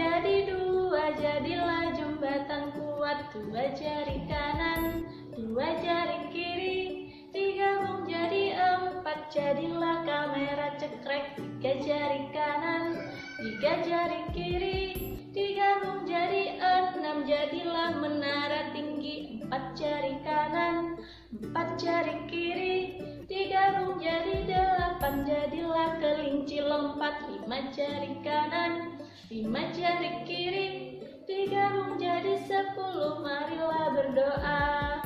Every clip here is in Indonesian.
jadi dua, jadilah jembatan kuat. Dua jari kanan, dua jari kiri, digabung jadi empat, jadilah kamera cekrek. Tiga jari kanan, tiga jari kiri, digabung jadi enam, jadilah menara tinggi. Empat jari kanan, empat jari kiri, digabung jadi delapan, jadilah kelinci lompat. Lima jari kanan, lima jari kiri, digabung jadi 10. Marilah berdoa.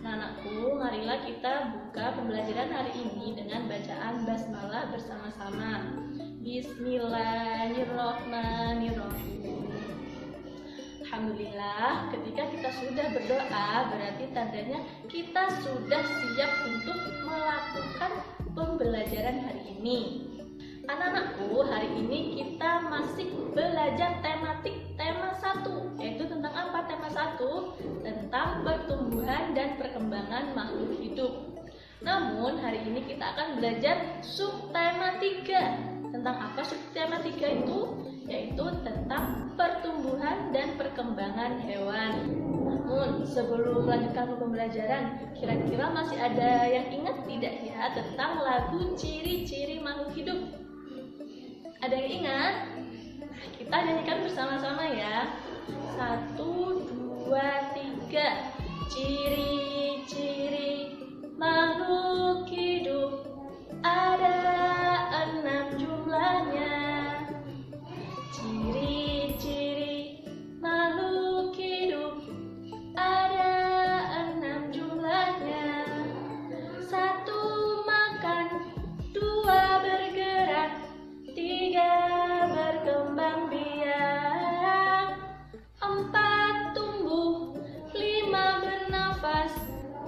Anakku, marilah kita buka pembelajaran hari ini dengan bacaan basmalah bersama-sama. Bismillahirrahmanirrahim. Alhamdulillah, ketika kita sudah berdoa, berarti tandanya kita sudah siap untuk melakukan pembelajaran hari ini. Anak-anakku, hari ini kita masih belajar tema 1, yaitu tentang apa? Tema 1 tentang pertumbuhan dan perkembangan makhluk hidup. Namun hari ini kita akan belajar subtema 3. Tentang apa subtema 3 itu? Yaitu tentang pertumbuhan dan perkembangan hewan. Namun sebelum melanjutkan pembelajaran, kira-kira masih ada yang ingat tidak ya tentang lagu ciri-ciri makhluk hidup? Ada yang ingat? Kita nyanyikan bersama-sama ya. 1, 2, 3. Ciri-ciri makhluk hidup ada 6 jumlahnya. Ciri-ciri makhluk hidup ada 6 jumlahnya. 1 makan, 2 bergerak, 3 berkembang biak, 4 tumbuh, 5 bernafas,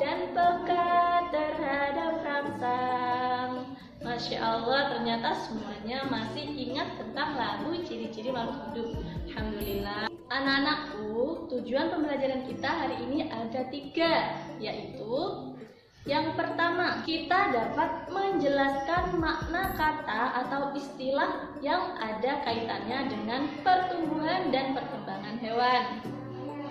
dan peka terhadap rangsang. Masya Allah, ternyata semuanya masih ingat tentang lagu ciri-ciri makhluk hidup. Alhamdulillah. Anak-anakku, tujuan pembelajaran kita hari ini ada 3, yaitu yang pertama, kita dapat menjelaskan makna kata atau istilah yang ada kaitannya dengan pertumbuhan dan perkembangan hewan.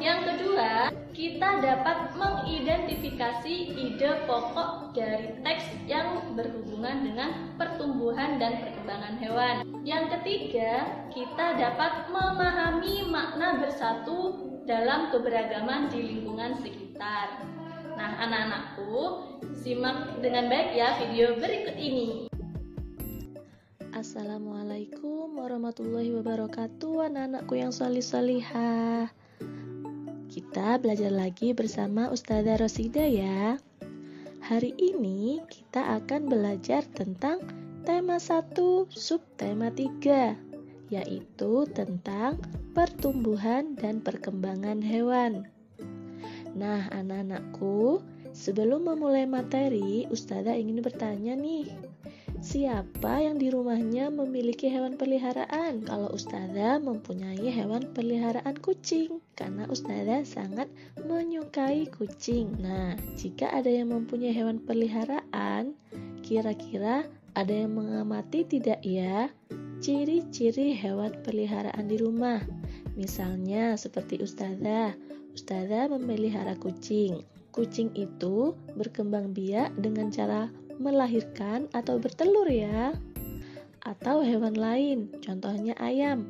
Yang kedua, kita dapat mengidentifikasi ide pokok dari teks yang berhubungan dengan pertumbuhan dan perkembangan hewan. Yang ketiga, kita dapat memahami makna bersatu dalam keberagaman di lingkungan sekitar. Nah, anak-anakku, simak dengan baik ya video berikut ini. Assalamualaikum warahmatullahi wabarakatuh, anak-anakku yang solih-solihah. Kita belajar lagi bersama Ustazah Rosida ya. Hari ini kita akan belajar tentang tema 1 subtema 3, yaitu tentang pertumbuhan dan perkembangan hewan. Nah, anak-anakku, sebelum memulai materi, Ustazah ingin bertanya nih, siapa yang di rumahnya memiliki hewan peliharaan? Kalau Ustazah mempunyai hewan peliharaan kucing, karena Ustazah sangat menyukai kucing. Nah, jika ada yang mempunyai hewan peliharaan, kira-kira ada yang mengamati tidak ya ciri-ciri hewan peliharaan di rumah? Misalnya seperti Ustazah memelihara kucing. Kucing itu berkembang biak dengan cara melahirkan atau bertelur ya. Atau hewan lain, contohnya ayam.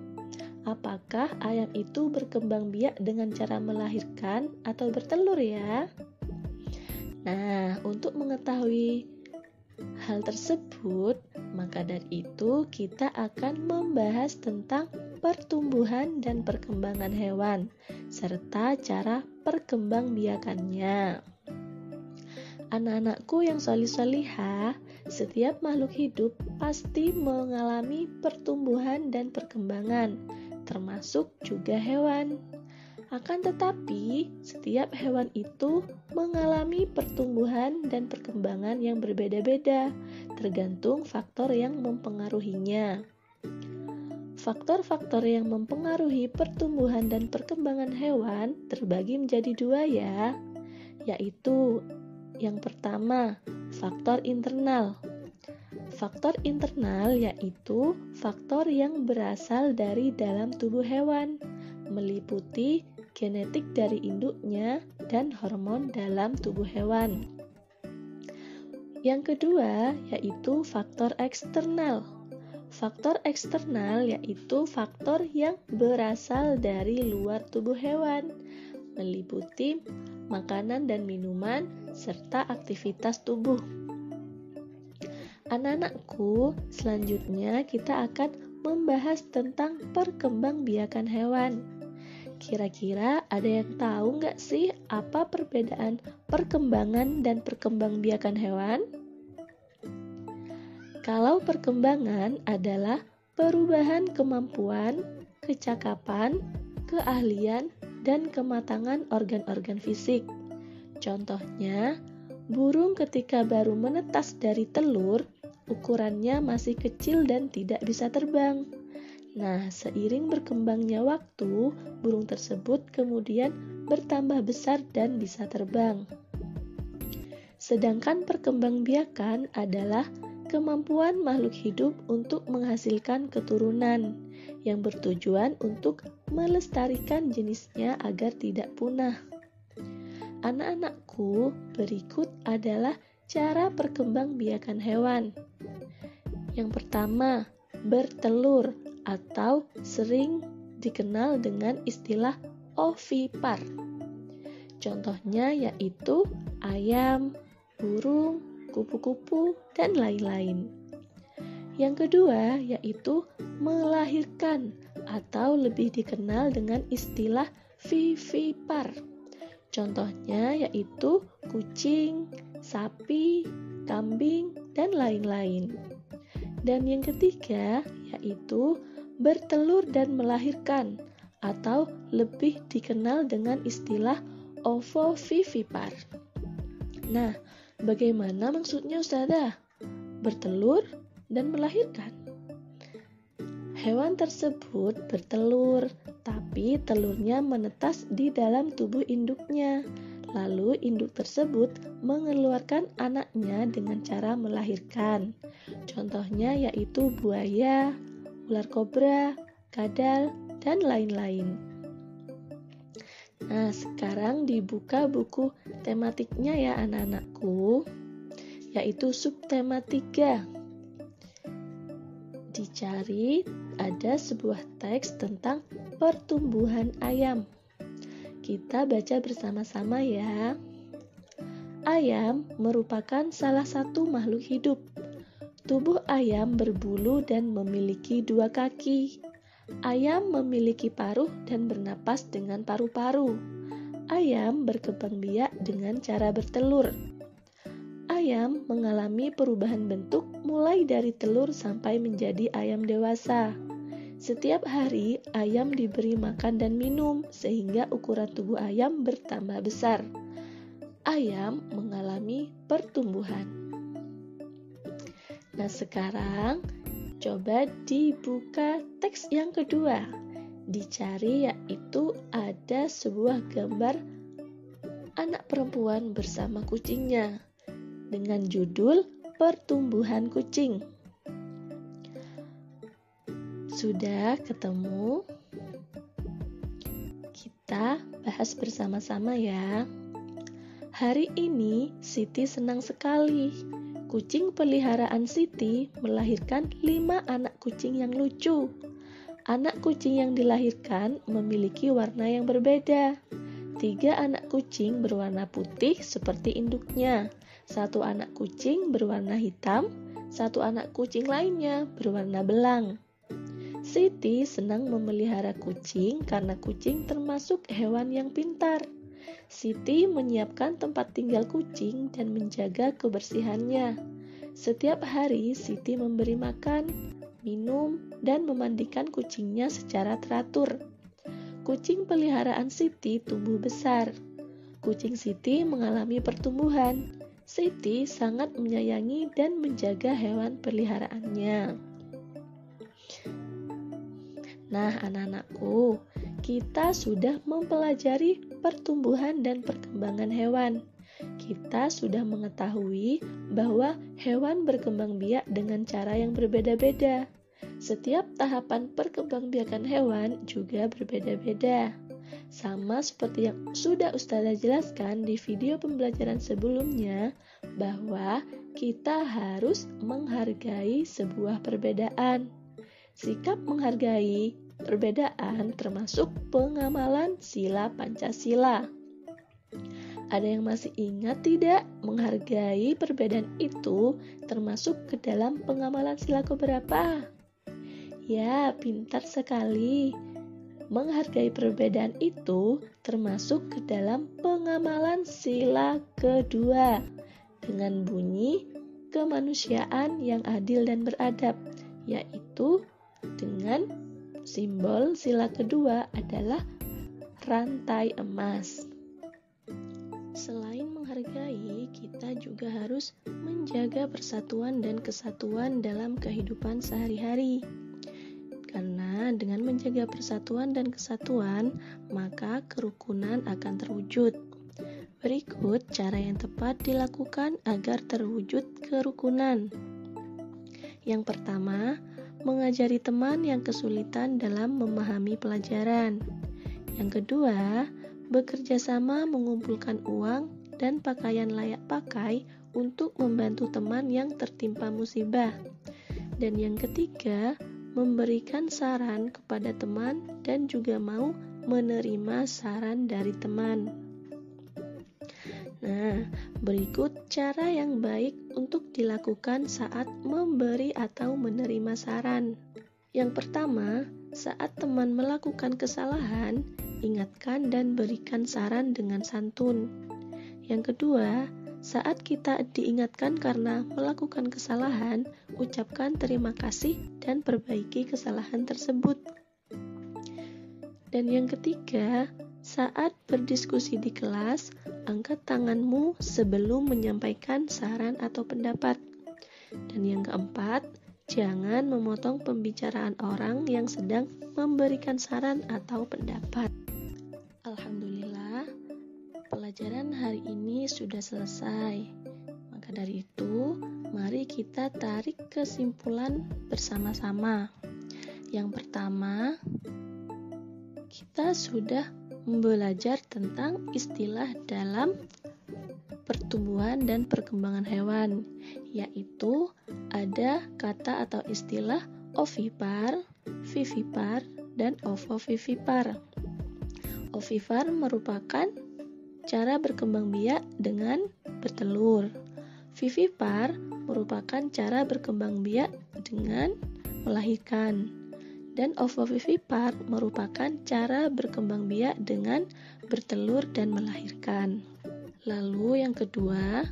Apakah ayam itu berkembang biak dengan cara melahirkan atau bertelur ya? Nah, untuk mengetahui hal tersebut, maka dari itu kita akan membahas tentang pertumbuhan dan perkembangan hewan serta cara perkembangbiakannya. Anak-anakku yang solih-solihah, setiap makhluk hidup pasti mengalami pertumbuhan dan perkembangan, termasuk juga hewan. Akan tetapi, setiap hewan itu mengalami pertumbuhan dan perkembangan yang berbeda-beda, tergantung faktor yang mempengaruhinya. Faktor-faktor yang mempengaruhi pertumbuhan dan perkembangan hewan terbagi menjadi 2 ya, yaitu yang pertama, faktor internal. Faktor internal yaitu faktor yang berasal dari dalam tubuh hewan, meliputi genetik dari induknya dan hormon dalam tubuh hewan. Yang kedua yaitu faktor eksternal. Faktor eksternal yaitu faktor yang berasal dari luar tubuh hewan, meliputi makanan dan minuman serta aktivitas tubuh. Anak-anakku, selanjutnya kita akan membahas tentang perkembangbiakan hewan. Kira-kira ada yang tahu nggak sih apa perbedaan perkembangan dan perkembangbiakan hewan? Kalau perkembangan adalah perubahan kemampuan, kecakapan, keahlian, dan kematangan organ-organ fisik. Contohnya, burung ketika baru menetas dari telur, ukurannya masih kecil dan tidak bisa terbang. Nah, seiring berkembangnya waktu, burung tersebut kemudian bertambah besar dan bisa terbang. Sedangkan perkembangbiakan adalah kemampuan makhluk hidup untuk menghasilkan keturunan yang bertujuan untuk melestarikan jenisnya agar tidak punah. Anak-anakku, berikut adalah cara perkembangbiakan hewan. Yang pertama, bertelur atau sering dikenal dengan istilah ovipar. Contohnya yaitu ayam, burung, kupu-kupu, dan lain-lain. Yang kedua yaitu melahirkan atau lebih dikenal dengan istilah vivipar. Contohnya yaitu kucing, sapi, kambing, dan lain-lain. Dan yang ketiga yaitu bertelur dan melahirkan atau lebih dikenal dengan istilah ovovivipar. Nah, bagaimana maksudnya Ustazah? Bertelur dan melahirkan. Hewan tersebut bertelur, tapi telurnya menetas di dalam tubuh induknya. Lalu induk tersebut mengeluarkan anaknya dengan cara melahirkan. Contohnya yaitu buaya, ular kobra, kadal, dan lain-lain. Nah, sekarang dibuka buku tematiknya ya anak-anakku, yaitu subtema 3. Dicari ada sebuah teks tentang pertumbuhan ayam. Kita baca bersama-sama ya. Ayam merupakan salah satu makhluk hidup. Tubuh ayam berbulu dan memiliki 2 kaki. Ayam memiliki paruh dan bernapas dengan paru-paru. Ayam berkembang biak dengan cara bertelur. Ayam mengalami perubahan bentuk mulai dari telur sampai menjadi ayam dewasa. Setiap hari, ayam diberi makan dan minum sehingga ukuran tubuh ayam bertambah besar. Ayam mengalami pertumbuhan. Nah, sekarang coba dibuka teks yang kedua. Dicari yaitu ada sebuah gambar anak perempuan bersama kucingnya dengan judul Pertumbuhan Kucing. Sudah ketemu? Kita bahas bersama-sama ya. Hari ini Siti senang sekali. Kucing peliharaan Siti melahirkan 5 anak kucing yang lucu. Anak kucing yang dilahirkan memiliki warna yang berbeda. 3 anak kucing berwarna putih seperti induknya. 1 anak kucing berwarna hitam, 1 anak kucing lainnya berwarna belang. Siti senang memelihara kucing karena kucing termasuk hewan yang pintar. Siti menyiapkan tempat tinggal kucing dan menjaga kebersihannya. Setiap hari Siti memberi makan, minum, dan memandikan kucingnya secara teratur. Kucing peliharaan Siti tumbuh besar. Kucing Siti mengalami pertumbuhan. Siti sangat menyayangi dan menjaga hewan peliharaannya. Nah, anak-anakku, kita sudah mempelajari pertumbuhan dan perkembangan hewan. kita sudah mengetahui bahwa hewan berkembang biak dengan cara yang berbeda-beda. Setiap tahapan perkembangbiakan hewan juga berbeda-beda. Sama seperti yang sudah Ustazah jelaskan di video pembelajaran sebelumnya, bahwa kita harus menghargai sebuah perbedaan. Sikap menghargai perbedaan termasuk pengamalan sila Pancasila. Ada yang masih ingat tidak? Menghargai perbedaan itu termasuk ke dalam pengamalan sila keberapa? Ya, pintar sekali. Menghargai perbedaan itu termasuk ke dalam pengamalan sila kedua dengan bunyi kemanusiaan yang adil dan beradab, yaitu dengan simbol sila kedua adalah rantai emas. Selain menghargai, kita juga harus menjaga persatuan dan kesatuan dalam kehidupan sehari-hari. Karena dengan menjaga persatuan dan kesatuan, maka kerukunan akan terwujud. Berikut cara yang tepat dilakukan agar terwujud kerukunan. Yang pertama, mengajari teman yang kesulitan dalam memahami pelajaran. Yang kedua, bekerja sama mengumpulkan uang dan pakaian layak pakai untuk membantu teman yang tertimpa musibah. Dan yang ketiga, memberikan saran kepada teman dan juga mau menerima saran dari teman. Nah, berikut cara yang baik untuk dilakukan saat memberi atau menerima saran. Yang pertama, saat teman melakukan kesalahan, ingatkan dan berikan saran dengan santun. Yang kedua, saat kita diingatkan karena melakukan kesalahan, ucapkan terima kasih dan perbaiki kesalahan tersebut. Dan yang ketiga, saat berdiskusi di kelas, angkat tanganmu sebelum menyampaikan saran atau pendapat. Dan yang keempat, jangan memotong pembicaraan orang yang sedang memberikan saran atau pendapat. Alhamdulillah, pelajaran hari ini sudah selesai. Maka dari itu, mari kita tarik kesimpulan bersama-sama. Yang pertama, kita sudah belajar tentang istilah dalam pertumbuhan dan perkembangan hewan, yaitu ada kata atau istilah ovipar, vivipar, dan ovovivipar. Ovipar merupakan cara berkembang biak dengan bertelur. Vivipar merupakan cara berkembang biak dengan melahirkan. Dan ovovivipar merupakan cara berkembang biak dengan bertelur dan melahirkan. Lalu yang kedua,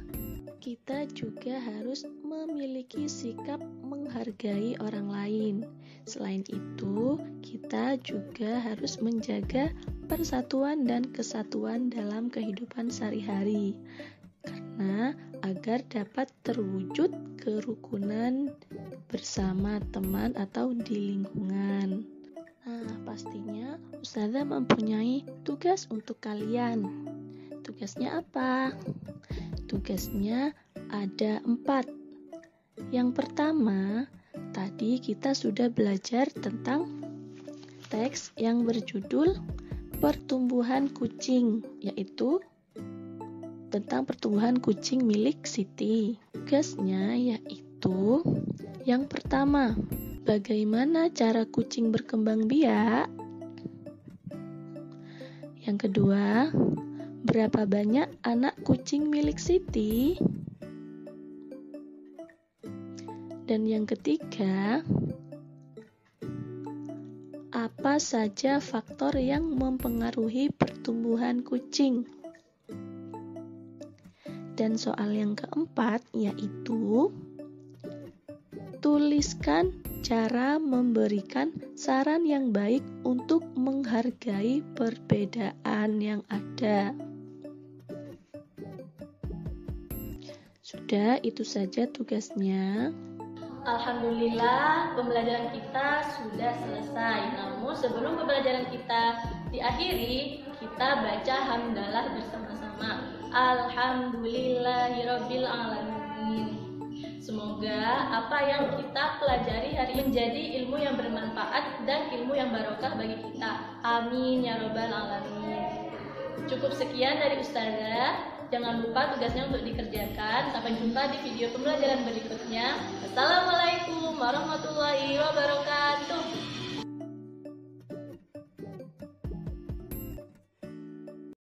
kita juga harus memiliki sikap menghargai orang lain. Selain itu, kita juga harus menjaga persatuan dan kesatuan dalam kehidupan sehari-hari. Karena agar dapat terwujud kerukunan bersama teman atau di lingkungan. Nah, pastinya Ustazah mempunyai tugas untuk kalian. Tugasnya apa? Tugasnya ada 4. Yang pertama, tadi kita sudah belajar tentang teks yang berjudul Pertumbuhan Kucing, yaitu tentang pertumbuhan kucing milik Siti. Tugasnya yaitu yang pertama, bagaimana cara kucing berkembang biak? Yang kedua, berapa banyak anak kucing milik Siti? Dan yang ketiga, apa saja faktor yang mempengaruhi pertumbuhan kucing? Dan soal yang keempat yaitu tuliskan cara memberikan saran yang baik untuk menghargai perbedaan yang ada. Sudah, itu saja tugasnya. Alhamdulillah, pembelajaran kita sudah selesai. Namun sebelum pembelajaran kita diakhiri, kita baca hamdalah bersama-sama. Alhamdulillahirabbil alamin. Semoga apa yang kita pelajari hari ini menjadi ilmu yang bermanfaat dan ilmu yang barokah bagi kita. Amin ya robbal alamin. Cukup sekian dari Ustazah. Jangan lupa tugasnya untuk dikerjakan. Sampai jumpa di video pembelajaran berikutnya. Assalamualaikum warahmatullahi wabarakatuh.